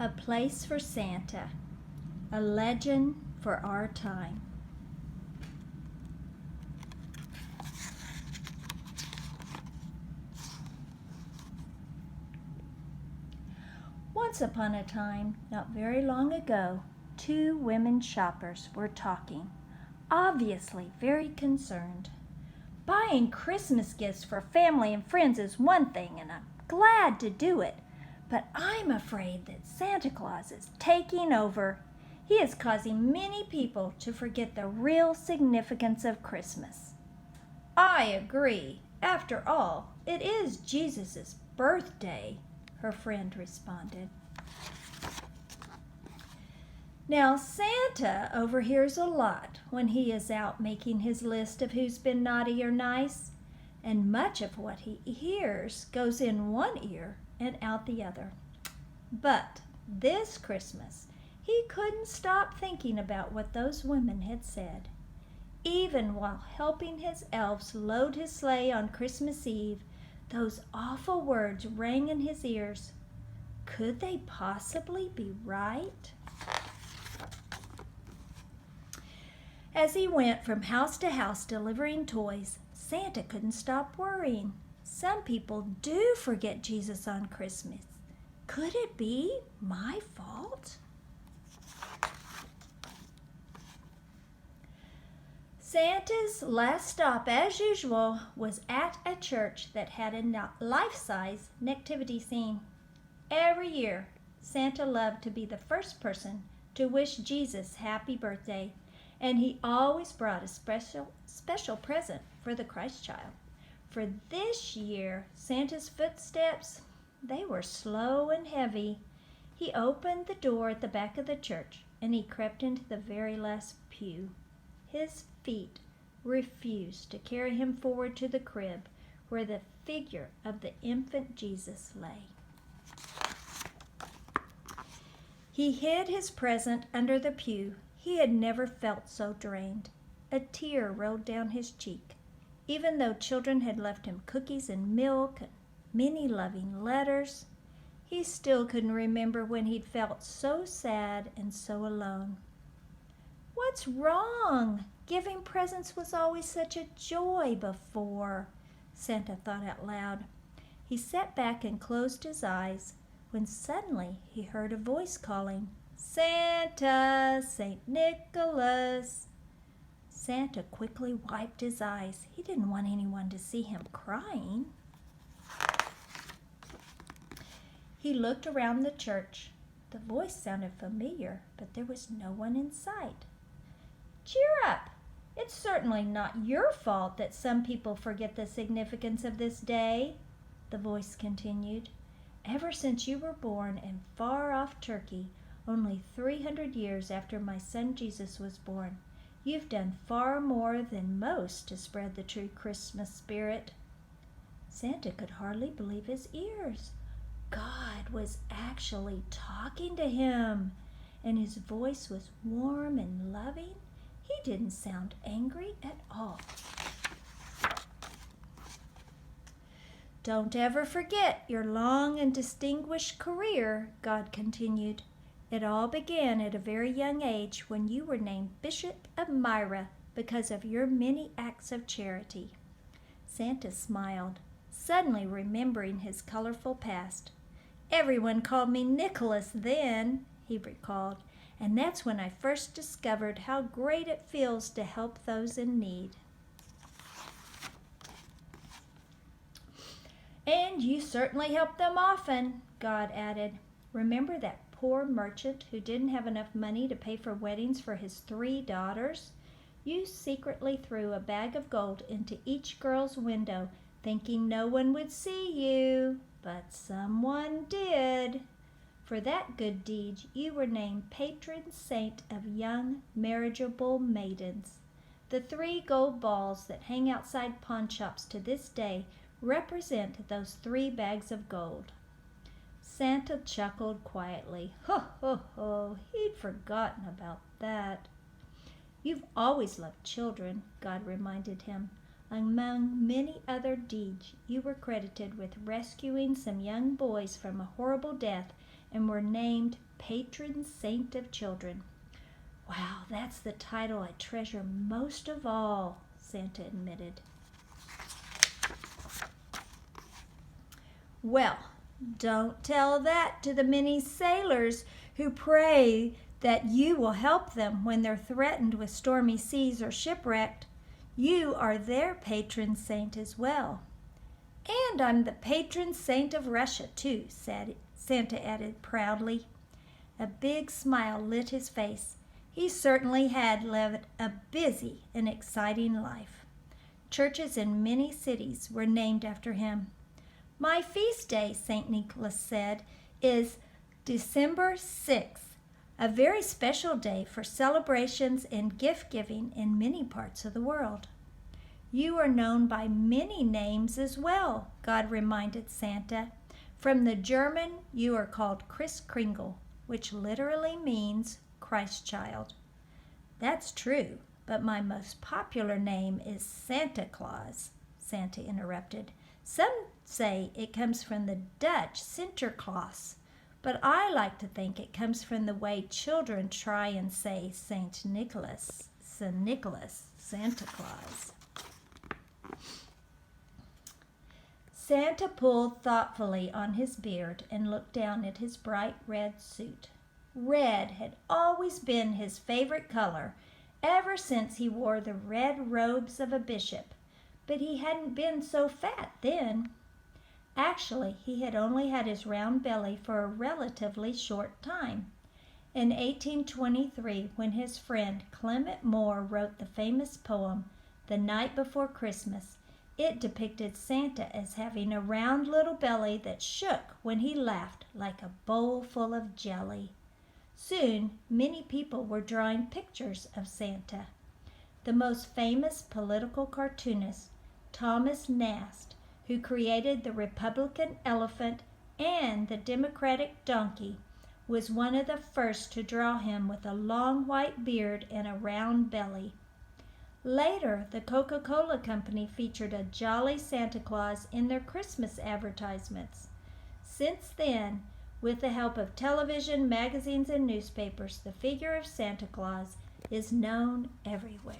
A Place for Santa, a legend for our time. Once upon a time, not very long ago, two women shoppers were talking, obviously very concerned. Buying Christmas gifts for family and friends is one thing, and I'm glad to do it. But I'm afraid that Santa Claus is taking over. He is causing many people to forget the real significance of Christmas. I agree. After all, it is Jesus' birthday, her friend responded. Now, Santa overhears a lot when he is out making his list of who's been naughty or nice, and much of what he hears goes in one ear and out the other. But this Christmas, he couldn't stop thinking about what those women had said. Even while helping his elves load his sleigh on Christmas Eve, those awful words rang in his ears. Could they possibly be right? As he went from house to house delivering toys, Santa couldn't stop worrying. Some people do forget Jesus on Christmas. Could it be my fault? Santa's last stop, as usual, was at a church that had a life-size nativity scene. Every year, Santa loved to be the first person to wish Jesus happy birthday, and he always brought a special present for the Christ child. For this year, Santa's footsteps, they were slow and heavy. He opened the door at the back of the church, and he crept into the very last pew. His feet refused to carry him forward to the crib where the figure of the infant Jesus lay. He hid his present under the pew. He had never felt so drained. A tear rolled down his cheek. Even though children had left him cookies and milk and many loving letters, he still couldn't remember when he'd felt so sad and so alone. What's wrong? Giving presents was always such a joy before, Santa thought out loud. He sat back and closed his eyes when suddenly he heard a voice calling, Santa, St. Nicholas. Santa quickly wiped his eyes. He didn't want anyone to see him crying. He looked around the church. The voice sounded familiar, but there was no one in sight. Cheer up! It's certainly not your fault that some people forget the significance of this day, the voice continued. Ever since you were born in far-off Turkey, only 300 years after my son Jesus was born, you've done far more than most to spread the true Christmas spirit. Santa could hardly believe his ears. God was actually talking to him, and his voice was warm and loving. He didn't sound angry at all. Don't ever forget your long and distinguished career, God continued. It all began at a very young age when you were named Bishop of Myra because of your many acts of charity. Santa smiled, suddenly remembering his colorful past. Everyone called me Nicholas then, he recalled, and that's when I first discovered how great it feels to help those in need. And you certainly help them often, God added. Remember that poor merchant who didn't have enough money to pay for weddings for his 3 daughters? You secretly threw a bag of gold into each girl's window, thinking no one would see you, but someone did. For that good deed, you were named patron saint of young marriageable maidens. The 3 gold balls that hang outside pawn shops to this day represent those 3 bags of gold. Santa chuckled quietly. Ho, ho, ho, he'd forgotten about that. You've always loved children, God reminded him. Among many other deeds, you were credited with rescuing some young boys from a horrible death and were named patron saint of children. Wow, that's the title I treasure most of all, Santa admitted. Well, don't tell that to the many sailors who pray that you will help them when they're threatened with stormy seas or shipwrecked. You are their patron saint as well. And I'm the patron saint of Russia, too, Santa added proudly. A big smile lit his face. He certainly had led a busy and exciting life. Churches in many cities were named after him. My feast day, St. Nicholas said, is December 6th, a very special day for celebrations and gift-giving in many parts of the world. You are known by many names as well, God reminded Santa. From the German, you are called Kris Kringle, which literally means Christ child. That's true, but my most popular name is Santa Claus, Santa interrupted. Some say it comes from the Dutch Sinterklaas, but I like to think it comes from the way children try and say St. Nicholas, Santa Claus. Santa pulled thoughtfully on his beard and looked down at his bright red suit. Red had always been his favorite color ever since he wore the red robes of a bishop, but he hadn't been so fat then. Actually, he had only had his round belly for a relatively short time. In 1823, when his friend Clement Moore wrote the famous poem, The Night Before Christmas, it depicted Santa as having a round little belly that shook when he laughed like a bowl full of jelly. Soon, many people were drawing pictures of Santa. The most famous political cartoonist, Thomas Nast, who created the Republican elephant and the Democratic donkey, was one of the first to draw him with a long white beard and a round belly. Later, the Coca-Cola Company featured a jolly Santa Claus in their Christmas advertisements. Since then, with the help of television, magazines, and newspapers, the figure of Santa Claus is known everywhere.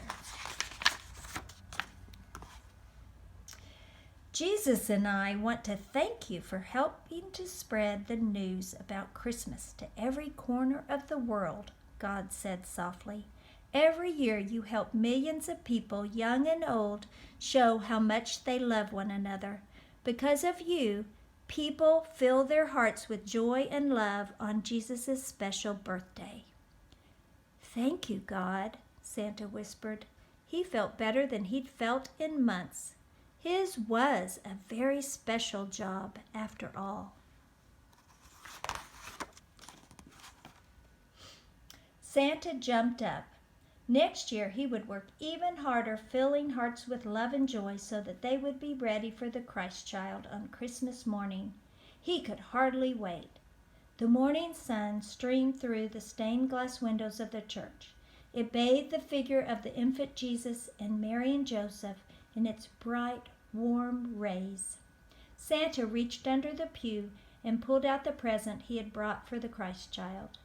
Jesus and I want to thank you for helping to spread the news about Christmas to every corner of the world, God said softly. Every year you help millions of people, young and old, show how much they love one another. Because of you, people fill their hearts with joy and love on Jesus' special birthday. Thank you, God, Santa whispered. He felt better than he'd felt in months. His was a very special job, after all. Santa jumped up. Next year he would work even harder, filling hearts with love and joy so that they would be ready for the Christ child on Christmas morning. He could hardly wait. The morning sun streamed through the stained glass windows of the church. It bathed the figure of the infant Jesus and Mary and Joseph in its bright, warm rays. Santa reached under the pew and pulled out the present he had brought for the Christ child.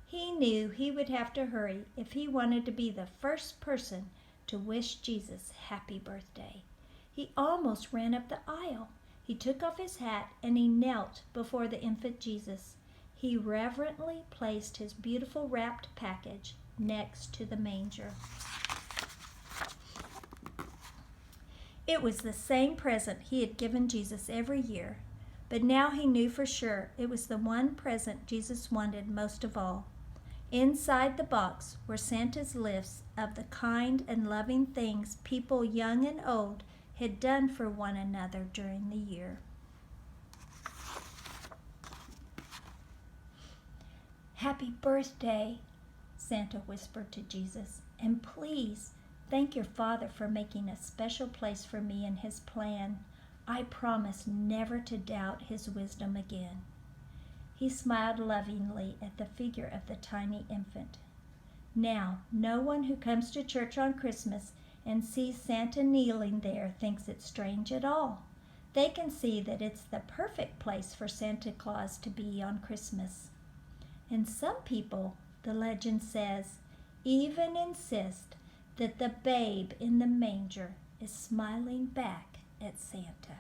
He knew he would have to hurry if he wanted to be the first person to wish Jesus happy birthday. He almost ran up the aisle. He took off his hat and he knelt before the infant Jesus. He reverently placed his beautiful wrapped package next to the manger. It was the same present he had given Jesus every year, but now he knew for sure it was the one present Jesus wanted most of all. Inside the box were Santa's lists of the kind and loving things people young and old had done for one another during the year. Happy birthday, Santa whispered to Jesus, and please thank your Father for making a special place for me in his plan. I promise never to doubt his wisdom again. He smiled lovingly at the figure of the tiny infant. Now, no one who comes to church on Christmas and sees Santa kneeling there thinks it strange at all. They can see that it's the perfect place for Santa Claus to be on Christmas. And some people, the legend says, even insist that the babe in the manger is smiling back at Santa.